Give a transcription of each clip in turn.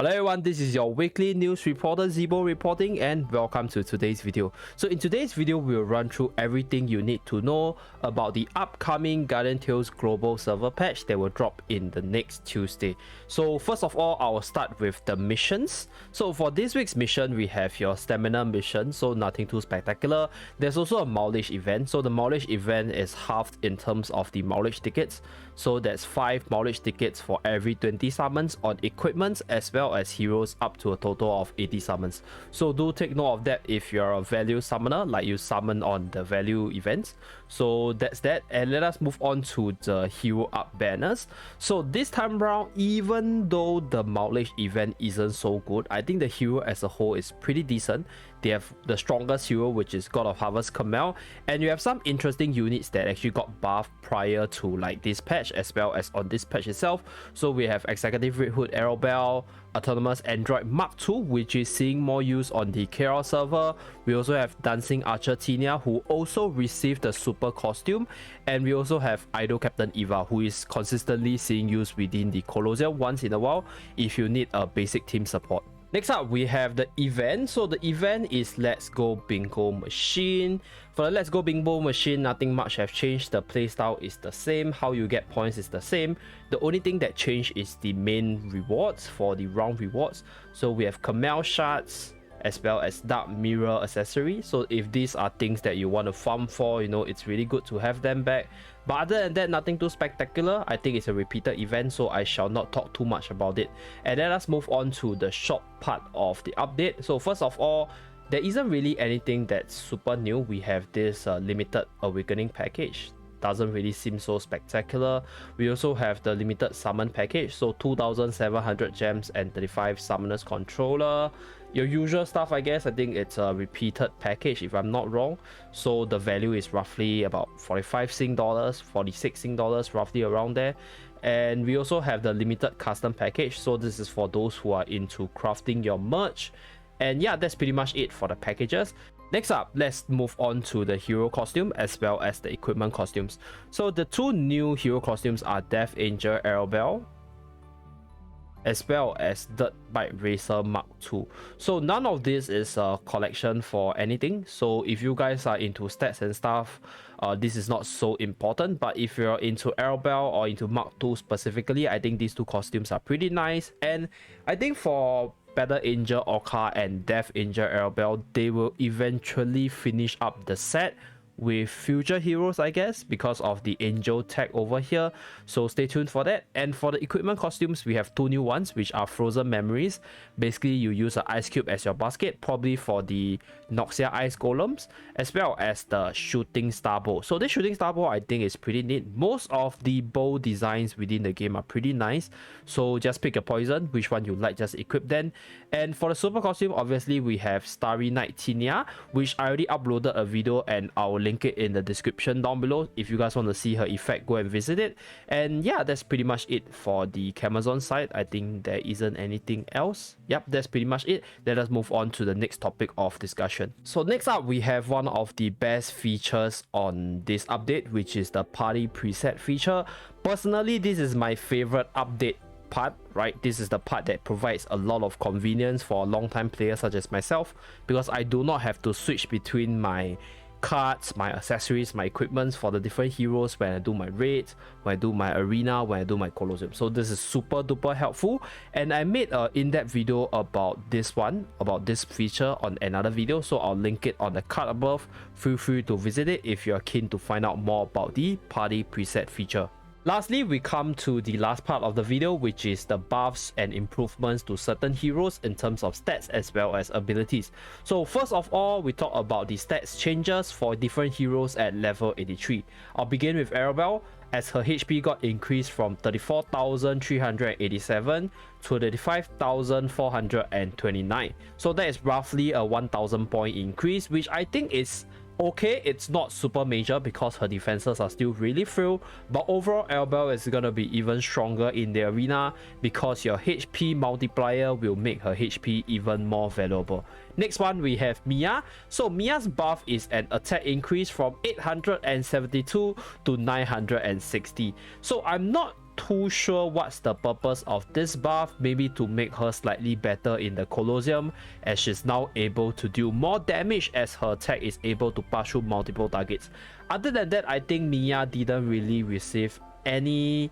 Hello everyone, this is your weekly news reporter Zibo reporting and welcome to today's video. So in today's video, we'll run through everything you need to know about the upcoming Guardian Tales global server patch that will drop in the next Tuesday. So first of all, I'll start with the missions. So for this week's mission, we have your stamina mission, so nothing too spectacular. There's also a mileage event. So the mileage event is halved in terms of the mileage tickets. So that's 5 mileage tickets for every 20 summons on equipments as well as heroes up to a total of 80 summons. So do take note of that if you're a value summoner, like you summon on the value events. So that's that, and let us move on to the hero up banners. So this time around, even though the mileage event isn't so good, I think the hero as a whole is pretty decent. They have the strongest hero, which is God of Harvest Kamel, and you have some interesting units that actually got buffed prior to like this patch as well as on this patch itself. So we have Executive Red Hood Arrowbell, Autonomous Android Mark II, which is seeing more use on the KR server. We also have Dancing Archer Tinia, who also received the super costume, and we also have Idol Captain Eva, who is consistently seeing use within the Colosseum once in a while if you need a basic team support. Next up, we have the event. So the event is Let's Go Bingo Machine. For the Let's Go Bingo Machine, nothing much have changed. The playstyle is the same. How you get points is the same. The only thing that changed is the main rewards for the round rewards. So we have Kamel Shards as well as Dark Mirror accessory. So if these are things that you want to farm for, you know, it's really good to have them back. But other than that, nothing too spectacular. I think it's a repeated event, so I shall not talk too much about it. And then let's move on to the short part of the update. So first of all, there isn't really anything that's super new. We have this limited awakening package. Doesn't really seem so spectacular. We also have the limited summon package, so 2,700 gems and 35 summoners controller. Your usual stuff, I guess. I think it's a repeated package if I'm not wrong. So the value is roughly about 45 Sing dollars, 46 Sing dollars, roughly around there. And we also have the limited custom package, so this is for those who are into crafting your merch. And yeah, that's pretty much it for the packages. Next up, let's move on to the hero costume as well as the equipment costumes. So the two new hero costumes are Death Angel Arrowbell as well as Dirt Bike Racer Mark II. So none of this is a collection for anything. So if you guys are into stats and stuff, this is not so important. But if you're into Arrowbell or into Mark II specifically, I think these two costumes are pretty nice. And I think for Battle Angel Orca and Death Angel Arrowbell, they will eventually finish up the set with future heroes, I guess, because of the angel tag over here. So stay tuned for that. And for the equipment costumes, we have two new ones, which are Frozen Memories. Basically, you use an ice cube as your basket, probably for the Noxia ice golems, as well as the shooting star bow. So this shooting star bow, I think, is pretty neat. Most of the bow designs within the game are pretty nice, so just pick a poison, which one you like, just equip then. And for the super costume, obviously we have Starry Night Tinia, which I already uploaded a video and I'll link it in the description down below. If you guys want to see her effect, go and visit it. And yeah, that's pretty much it for the Camazon side. I think there isn't anything else. Yep, that's pretty much it. Let us move on to the next topic of discussion. So next up, we have one of the best features on this update, which is the party preset feature. Personally, this is my favorite update part, right? This is the part that provides a lot of convenience for a long-time player such as myself, because I do not have to switch between my cards, my accessories, my equipments for the different heroes when I do my raids, when I do my arena, when I do my Colosseum. So this is super duper helpful, and I made an in-depth video about this feature on another video, so I'll link it on the card above. Feel free to visit it if you're keen to find out more about the party preset feature. Lastly, we come to the last part of the video, which is the buffs and improvements to certain heroes in terms of stats as well as abilities. So first of all, we talk about the stats changes for different heroes at level 83. I'll begin with Arrowbell, as her HP got increased from 34,387 to 35,429. So that is roughly a 1,000 point increase, which I think is okay. It's not super major because her defenses are still really frail, but overall Arrowbell is gonna be even stronger in the arena because your HP multiplier will make her HP even more valuable. Next one, we have Mia. So Mia's buff is an attack increase from 872 to 960. So I'm not too sure what's the purpose of this buff. Maybe to make her slightly better in the Colosseum, as she's now able to do more damage as her attack is able to pass through multiple targets. Other than that, I think Mia didn't really receive any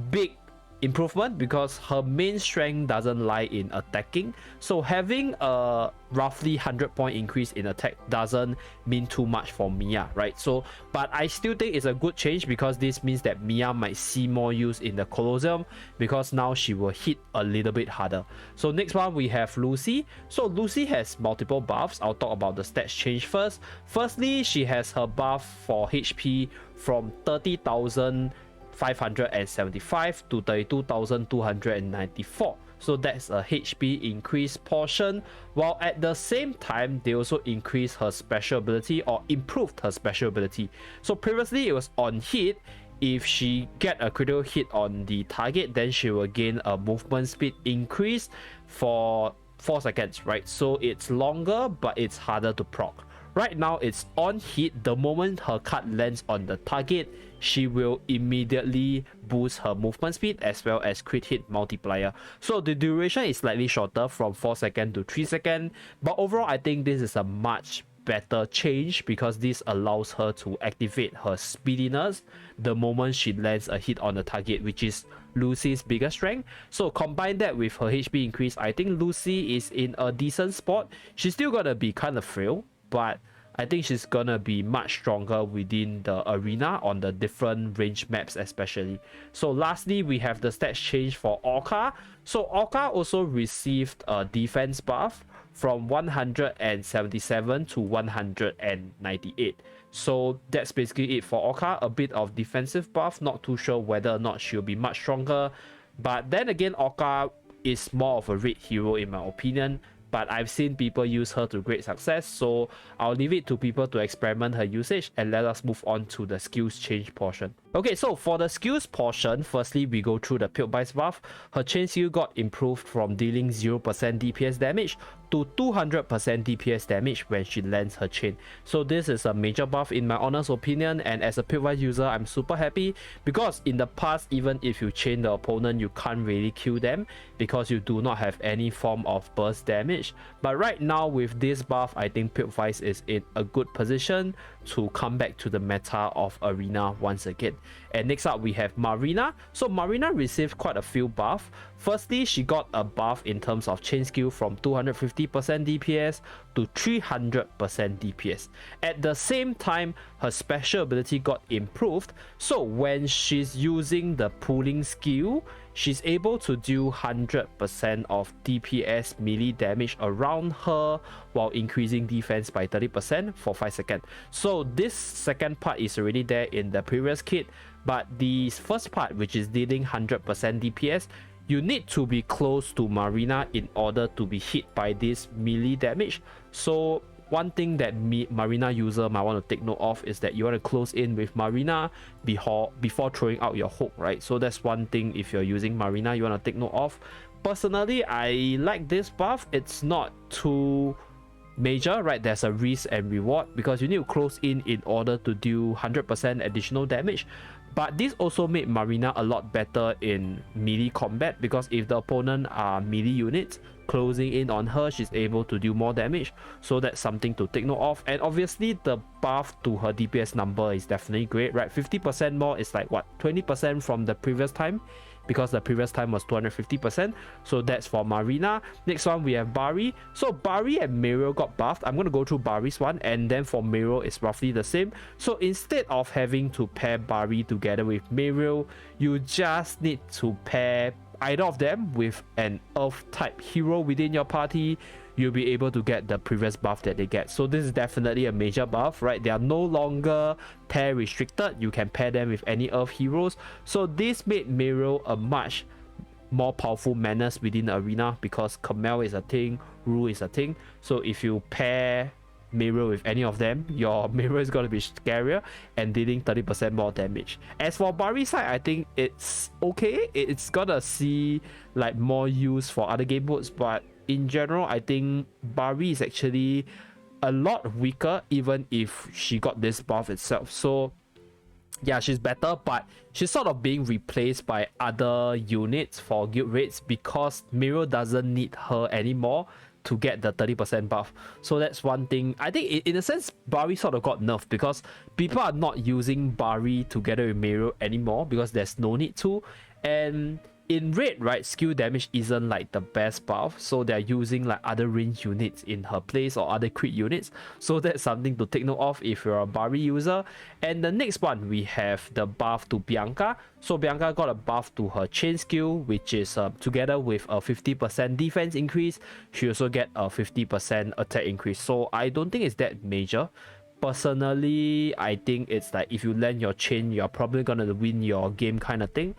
big improvement because her main strength doesn't lie in attacking, so having a roughly 100-point increase in attack doesn't mean too much for Mia, right? So but I still think it's a good change because this means that Mia might see more use in the Colosseum because now she will hit a little bit harder. So next one we have Lucy. So Lucy has multiple buffs. I'll talk about the stats change first. Firstly, she has her buff for HP from 30,575 to 32,294. So that's a HP increase portion, while at the same time they also increased her special ability or improved her special ability. So previously it was on hit. If she get a critical hit on the target, then she will gain a movement speed increase for 4 seconds, right? So it's longer, but it's harder to proc. Right now it's on hit. The moment her card lands on the target, she will immediately boost her movement speed as well as crit hit multiplier. So the duration is slightly shorter from 4 seconds to 3 seconds, but overall I think this is a much better change because this allows her to activate her speediness the moment she lands a hit on the target, which is Lucy's biggest strength. So combine that with her HP increase, I think Lucy is in a decent spot. She's still gonna be kind of frail, but I think she's gonna be much stronger within the arena on the different range maps especially. So lastly, we have the stats change for Orca. So Orca also received a defense buff from 177 to 198. So that's basically it for Orca. A bit of defensive buff, not too sure whether or not she'll be much stronger. But then again, Orca is more of a raid hero in my opinion. But I've seen people use her to great success, so I'll leave it to people to experiment her usage, and let us move on to the skills change portion. Okay, so for the skills portion, firstly we go through the Piltby's buff. Her chain skill got improved from dealing 0% DPS damage to 200% DPS damage when she lands her chain. So this is a major buff in my honest opinion, and as a Piltby user I'm super happy because in the past, even if you chain the opponent, you can't really kill them because you do not have any form of burst damage. But right now with this buff, I think Piltby is in a good position to come back to the meta of arena once again. And next up we have Marina. So Marina received quite a few buffs. Firstly, she got a buff in terms of chain skill from 250% DPS to 300% DPS. At the same time, her special ability got improved. So when she's using the pulling skill, she's able to do 100% of DPS melee damage around her while increasing defense by 30% for 5 seconds. So this second part is already there in the previous kit, but the first part, which is dealing 100% DPS, you need to be close to Marina in order to be hit by this melee damage. So one thing that Marina user might want to take note of is that you want to close in with Marina before throwing out your hook, right? So that's one thing if you're using Marina you want to take note of. Personally, I like this buff. It's not too major, right? There's a risk and reward because you need to close in order to do 100% additional damage. But this also made Marina a lot better in melee combat because if the opponent are melee units, closing in on her, she's able to do more damage. So that's something to take note of. And obviously the buff to her DPS number is definitely great, right? 50% more is like what, 20% from the previous time, because the previous time was 250%. So that's for Marina. Next one we have Bari. So Bari and Muriel got buffed. I'm going to go through Bari's one, and then for Muriel it's roughly the same. So instead of having to pair Bari together with Muriel, you just need to pair either of them with an earth type hero within your party. You'll be able to get the previous buff that they get. So this is definitely a major buff, right? They are no longer pair restricted. You can pair them with any earth heroes. So this made Muriel a much more powerful menace within the arena because Kamel is a thing, Rue is a thing. So if you pair Muriel with any of them, your Muriel is going to be scarier and dealing 30% more damage. As for Bari's side, I think it's okay. It's gonna see like more use for other game modes, but in general I think Bari is actually a lot weaker even if she got this buff itself. So yeah, she's better, but she's sort of being replaced by other units for guild rates because Miro doesn't need her anymore to get the 30% buff. So that's one thing. I think in a sense, Bari sort of got nerfed because people are not using Bari together with Miro anymore because there's no need to. And in raid, right, skill damage isn't like the best buff, so they're using like other range units in her place or other crit units. So that's something to take note of if you're a Bari user. And the next one, we have the buff to Bianca. So Bianca got a buff to her chain skill, which is together with a 50% defense increase. She also get a 50% attack increase. So I don't think it's that major. Personally, I think it's like if you land your chain, you're probably gonna win your game kind of thing.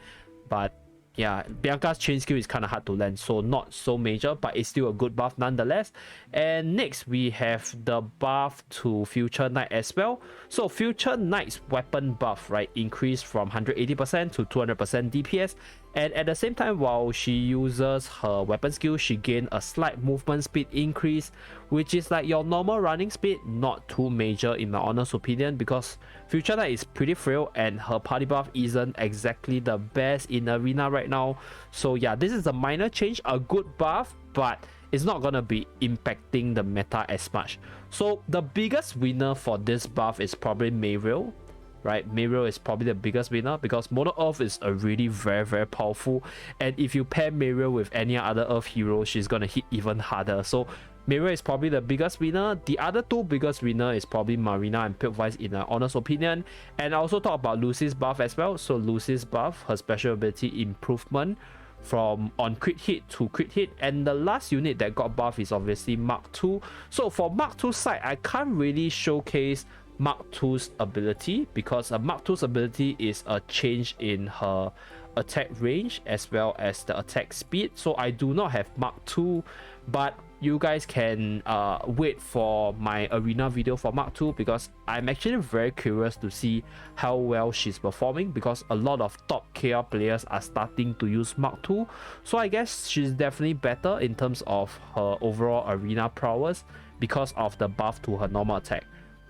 But yeah, Bianca's chain skill is kind of hard to land, so not so major, but it's still a good buff nonetheless. And next we have the buff to Future Knight as well. So Future Knight's weapon buff, right, increased from 180% to 200% DPS, and at the same time, while she uses her weapon skill, she gained a slight movement speed increase, which is like your normal running speed, not too major in my honest opinion, because Future Knight is pretty frail and her party buff isn't exactly the best in arena right now. So yeah, this is a minor change, a good buff, but it's not gonna be impacting the meta as much. So the biggest winner for this buff is probably Mayriel. Right, Mayriel is probably the biggest winner because Mono Earth is already very powerful, and if you pair Mayriel with any other Earth hero, she's gonna hit even harder. So Mayriel is probably the biggest winner. The other two biggest winner is probably Marina and Pilkvice in an honest opinion. And I also talk about Lucy's buff as well. So Lucy's buff, her special ability improvement from on crit hit to crit hit, and the last unit that got buff is obviously Mark II. So for Mark II side, I can't really showcase Mark II's ability because Mark II's ability is a change in her attack range as well as the attack speed. So I do not have Mark II, but you guys can wait for my arena video for Mark II because I'm actually very curious to see how well she's performing because a lot of top KR players are starting to use Mark II. So I guess she's definitely better in terms of her overall arena prowess because of the buff to her normal attack.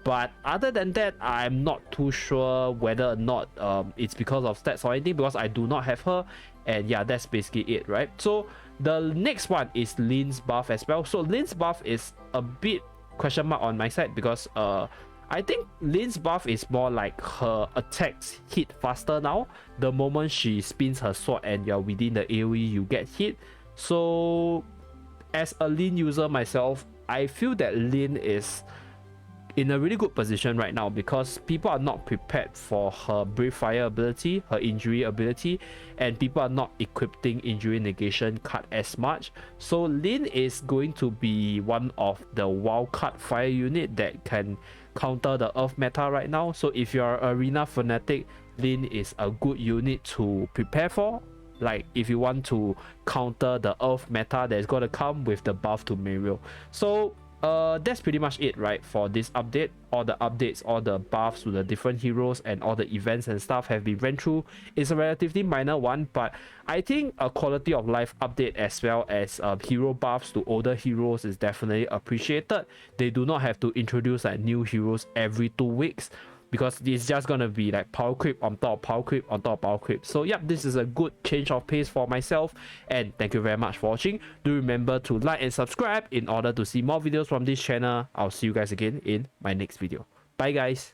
But other than that, I'm not too sure whether or not it's because of stats or anything because I do not have her. And yeah, that's basically it, right? So the next one is Lynn's buff as well. So Lynn's buff is a bit question mark on my side because I think Lynn's buff is more like her attacks hit faster now. The moment she spins her sword and you're within the AoE, you get hit. So as a Lynn user myself, I feel that Lynn is in a really good position right now because people are not prepared for her Brave Fire ability, her injury ability, and people are not equipping injury negation card as much. So Lynn is going to be one of the wildcard fire unit that can counter the Earth meta right now. So if you're an arena fanatic, Lynn is a good unit to prepare for. Like if you want to counter the Earth meta that's gonna come with the buff to Mayriel. So that's pretty much it, right, for this update. All the updates, all the buffs to the different heroes and all the events and stuff have been ran through. It's a relatively minor one, but I think a quality of life update as well as hero buffs to older heroes is definitely appreciated. They do not have to introduce like new heroes every 2 weeks because it's just gonna be like power creep on top of power creep on top of power creep. So yep, this is a good change of pace for myself, and thank you very much for watching. Do remember to like and subscribe in order to see more videos from this channel. I'll see you guys again in my next video. Bye guys.